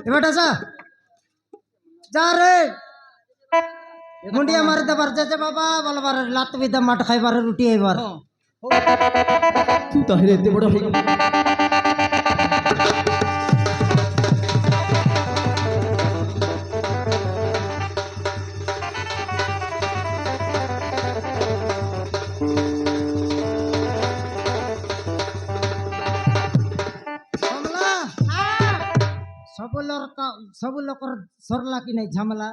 এবারটা যা রে মুন্ডিয়া মারি দেবার যে বাবা বলবার লাত বিদা মাঠ খাইবার রুটি এবার তুই তাহলে এত বড় হয়ে গেলি। सब लोकर सरला कि नहीं झमला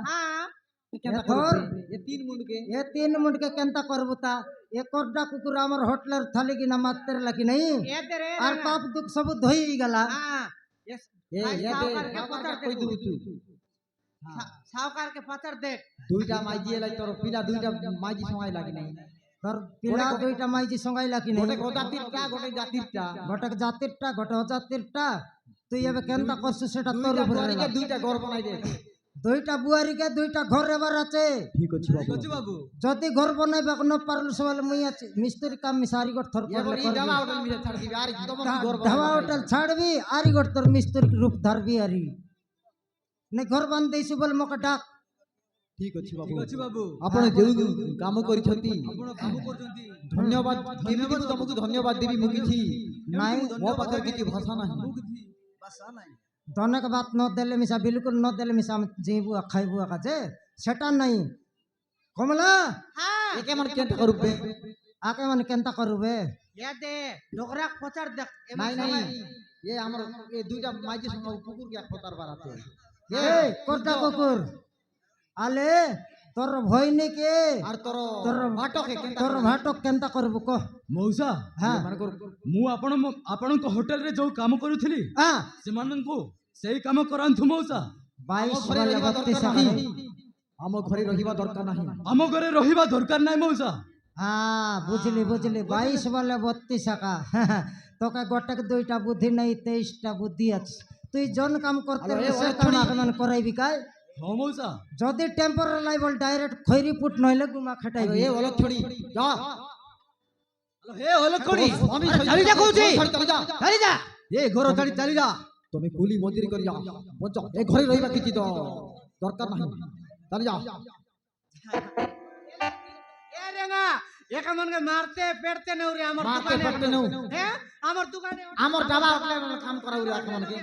ये तीन मुंड के केंता करबुता ये कोरडा कुकुर हमर होटलर थाली कि ना मात्र लकी नहीं और पाप दुख सब धोई गला सावकार के पत्थर देख দুইটা মাইজি এলাই তোর পিলা দুইটা মাইজি সময় লাগি নাই তোর পিলা দুইটা মাইজি সঙ্গাই লাকি নাই গোটে জাতিরটা গোটে জাতিরটা তুই এবে কেনতা করছিস সেটা তোর উপরে দুইটা ঘর বানাই দে দুইটা বুয়ারি কে দুইটা ঘর এবার আছে ঠিক আছে বাবু যদি ঘর বনাইবে ন পারলু সবাল মুই আছে মিস্ত্রি কাম মিসারি গট থর এবার এই ধাবা হোটেল মিলে ছাড় দিবি আর তোমার ঘর ধাবা হোটেল ছাড়বি আরি গট তোর মিস্ত্রি রূপ ধরবি আরি নে ঘর বান দেইছি বল মকে ডাক ঠিক আছে বাবু আপনি যেউ কাম করিছন্তি ধন্যবাদ কেମିତି ତମକୁ ଧନ୍ୟବାଦ ଦେବି ମୁଁ କିଛି ନାଇଁ ମୋ ପାଖରେ କିଛି ଭାଷା ନାହିଁ ধনক বাত ন দেলে মিশা বিলকুল ন দেলে মিশা জিবু খাইবু কাজে সেটা নাই কমলা একে মানে কেনটা করবে আকে মানে কেনতা করবে ये दे डोकरा पत्थर देख নাই নাই এ আমার এ দুইটা মাইজি সঙ্গে কুকুর কে খতার বাড়াতে এই কোরটা কুকুর আলে তোর ভয়নি কে আর তোর তোর ভাটক কেনতা করবু ক মৌসা হ্যাঁ ମୁଁ ଆପଣଙ୍କ ହୋଟେଲରେ ଯୋଉ କାମ କରୁଥିଲି হ্যাঁ ସେମାନଙ୍କୁ ସେଇ କାମ କରାନ୍ତୁ ମଉସା 22 वाला 32 ଆମ ଘରେ ରହିବା ଦରକାର ନାହିଁ ଆମ ଘରେ ରହିବା ଦରକାର ନାହିଁ ମଉସା हाँ बुझली 22 वाला 32 का তোকে গোটে দুইটা বুদ্ধি নাই 23টা বুদ্ধি আছে তুই জন কাম করতে সে কাম আগমন করাইবি কাই ହଁ ମଉସା যদি টেম্পোরাল লাইবল ডাইরেক্ট খৈরি পুট নইলে গুমা খাটাইবি এ অলক ছড়ি যা হে অলক ছড়ি আমি চালি যা কହୁଛି চালি যা এ ঘর ছাড়ি চালি যা তুমি কুলি মজুরি করি যা বঞ্চ এ ঘরে রহিবা কিছু তো দরকার ନାହିଁ চালি যা ए रेंगा एक मन के मारते पेटते न रे हमर मारते दुकाने पेटते न हैं हमर दुकाने আমার ডাবা হোটেলে কাম করা উরে এখন কে